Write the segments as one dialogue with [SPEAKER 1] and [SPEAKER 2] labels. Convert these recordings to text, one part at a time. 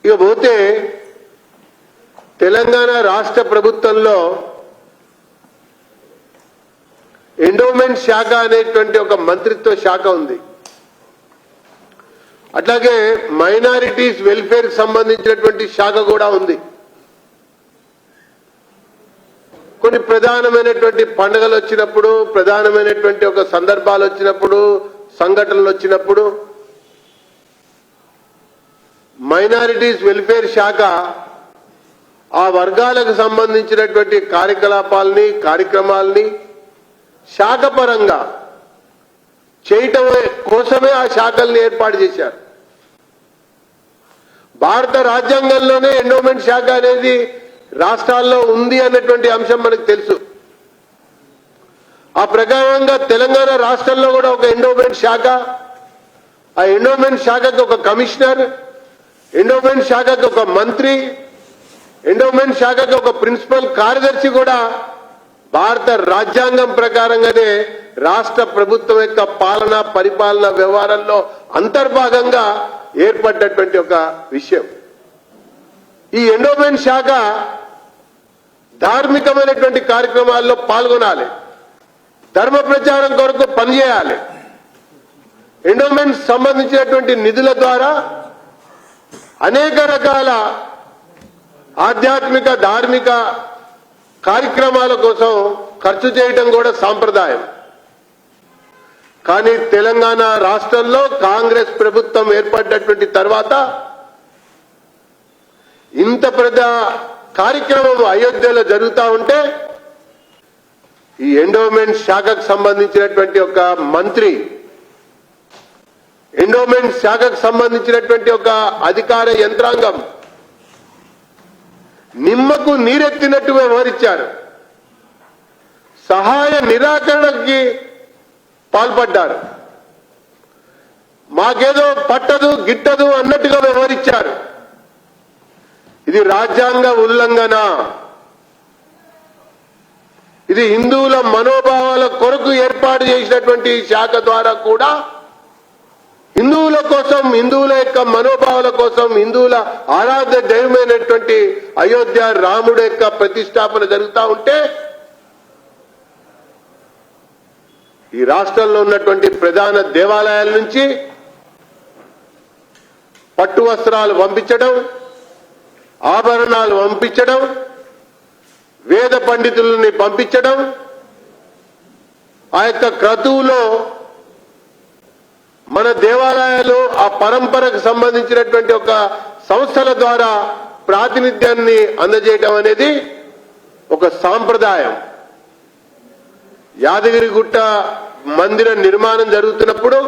[SPEAKER 1] ఇక పోతే తెలంగాణ రాష్ట్ర ప్రభుత్వంలో ఎండోమెంట్ శాఖ అనేటువంటి ఒక మంత్రిత్వ శాఖ ఉంది. అట్లాగే మైనారిటీస్ వెల్ఫేర్ కి సంబంధించినటువంటి శాఖ కూడా ఉంది. కొన్ని ప్రధానమైనటువంటి పండుగలు వచ్చినప్పుడు, ప్రధానమైనటువంటి ఒక సందర్భాలు వచ్చినప్పుడు, సంఘటనలు వచ్చినప్పుడు మైనారిటీస్ వెల్ఫేర్ శాఖ ఆ వర్గాలకు సంబంధించినటువంటి కార్యకలాపాలని, కార్యక్రమాలని శాఖపరంగా చేయటం కోసమే ఆ శాఖల్ని ఏర్పాటు చేశారు. భారత రాజ్యాంగంలోనే ఎండోమెంట్ శాఖ అనేది రాష్ట్రాల్లో ఉంది అన్నటువంటి అంశం మనకు తెలుసు. ఆ ప్రకారంగా తెలంగాణ రాష్ట్రంలో కూడా ఒక ఎండోమెంట్ శాఖ, ఆ ఎండోమెంట్ శాఖకి ఒక కమిషనర్, ఎండోమెంట్ శాఖకి ఒక మంత్రి, ఎండోమెంట్ శాఖకి ఒక ప్రిన్సిపల్ కార్యదర్శి కూడా భారత రాజ్యాంగం ప్రకారంగానే రాష్ట్ర ప్రభుత్వం యొక్క పాలన, పరిపాలన వ్యవహారంలో అంతర్భాగంగా ఏర్పడ్డటువంటి ఒక విషయం. ఈ ఎండోమెంట్ శాఖ ధార్మికమైనటువంటి కార్యక్రమాల్లో పాల్గొనాలి, ధర్మ ప్రచారం కొరకు పనిచేయాలి. ఎండోమెంట్ సంబంధించినటువంటి నిధుల ద్వారా అనేక రకాల ఆధ్యాత్మిక, ధార్మిక కార్యక్రమాల కోసం ఖర్చు చేయడం కూడా సాంప్రదాయం. కానీ తెలంగాణ రాష్ట్రంలో కాంగ్రెస్ ప్రభుత్వం ఏర్పడినటువంటి తర్వాత ఇంత పెద్ద కార్యక్రమం అయోధ్యలో జరుగుతూ ఉంటే ఈ ఎండోమెంట్ శాఖకు సంబంధించినటువంటి ఒక మంత్రి, ఎండోమెంట్ శాఖకు సంబంధించినటువంటి ఒక అధికార యంత్రాంగం నిమ్మకు నీరెత్తినట్టు వ్యవహరించారు. సహాయ నిరాకరణకి పాల్పడ్డారు. మాకేదో పట్టదు గిట్టదు అన్నట్టుగా వ్యవహరించారు. ఇది రాజ్యాంగ ఉల్లంఘన. ఇది హిందువుల మనోభావాల కొరకు ఏర్పాటు చేసినటువంటి శాఖ ద్వారా కూడా హిందువుల కోసం, హిందువుల యొక్క మనోభావాల కోసం, హిందువుల ఆరాధ్య దైవమైనటువంటి అయోధ్య రాముడు యొక్క ప్రతిష్టాపన జరుగుతూ ఉంటే ఈ రాష్ట్రంలో ఉన్నటువంటి ప్రధాన దేవాలయాల నుంచి పట్టు వస్త్రాలు పంపించడం, ఆభరణాలు పంపించడం, వేద పండితులని పంపించడం, ఆ యొక్క క్రతువులో మన దేవాలయాలు ఆ పరంపరకు సంబంధించినటువంటి ఒక సంస్థల ద్వారా ప్రాతినిధ్యాన్ని అందజేయడం అనేది ఒక సాంప్రదాయం. యాదగిరిగుట్ట మందిర నిర్మాణం జరుగుతున్నప్పుడు,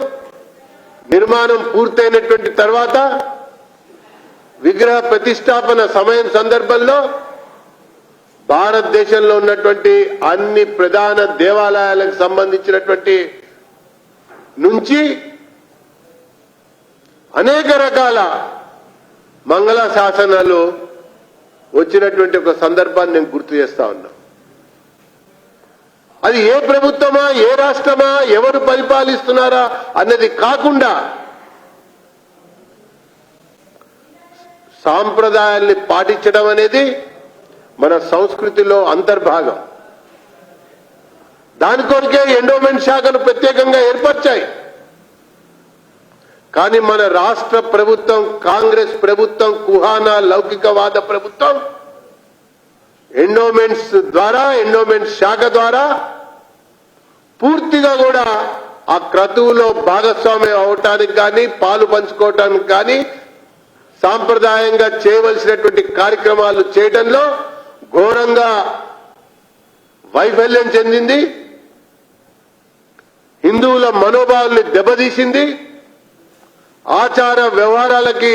[SPEAKER 1] నిర్మాణం పూర్తయినటువంటి తర్వాత విగ్రహ ప్రతిష్టాపన సమయం సందర్భంలో భారతదేశంలో ఉన్నటువంటి అన్ని ప్రధాన దేవాలయాలకు సంబంధించినటువంటి నుంచి అనేక రకాల మంగళ శాసనాలు వచ్చినటువంటి ఒక సందర్భాన్ని నేను గుర్తు చేస్తా ఉన్నా. అది ఏ ప్రభుత్వమా, ఏ రాష్ట్రమా, ఎవరు పరిపాలిస్తున్నారా అన్నది కాకుండా సాంప్రదాయాల్ని పాటించడం అనేది మన సంస్కృతిలో అంతర్భాగం. దాని కొరకే ఎండోమెంట్ శాఖను ప్రత్యేకంగా ఏర్పరిచాయి. కానీ మన రాష్ట్ర ప్రభుత్వం, కాంగ్రెస్ ప్రభుత్వం, కుహానా లౌకికవాద ప్రభుత్వం ఎండోమెంట్స్ ద్వారా, ఎండోమెంట్ శాఖ ద్వారా పూర్తిగా కూడా ఆ క్రతువులో భాగస్వామ్యం అవటానికి కానీ, పాలు పంచుకోవటానికి కానీ, సాంప్రదాయంగా చేయవలసినటువంటి కార్యక్రమాలు చేయడంలో ఘోరంగా వైఫల్యం చెందింది. హిందువుల మనోభావాల్ని దెబ్బతీసింది. ఆచార వ్యవహారాలకి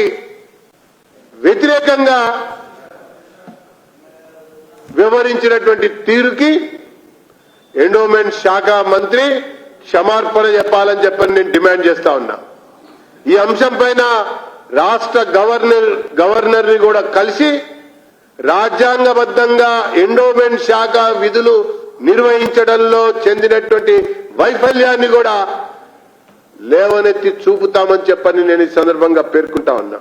[SPEAKER 1] వ్యతిరేకంగా వ్యవహరించినటువంటి తీరుకి ఎండోమెంట్ శాఖ మంత్రి క్షమార్పణ చెప్పాలని చెప్పని నేను డిమాండ్ చేస్తా ఉన్నా. ఈ అంశం పైన రాష్ట్ర గవర్నర్ ని కూడా కలిసి రాజ్యాంగబద్ధంగా ఎండోమెంట్ శాఖ విధులు నిర్వహించడంలో చెందినటువంటి వైఫల్యాన్ని కూడా లేవనెత్తి చూపుతామని చెప్పని నేను ఈ సందర్భంగా పేర్కొంటా ఉన్నా.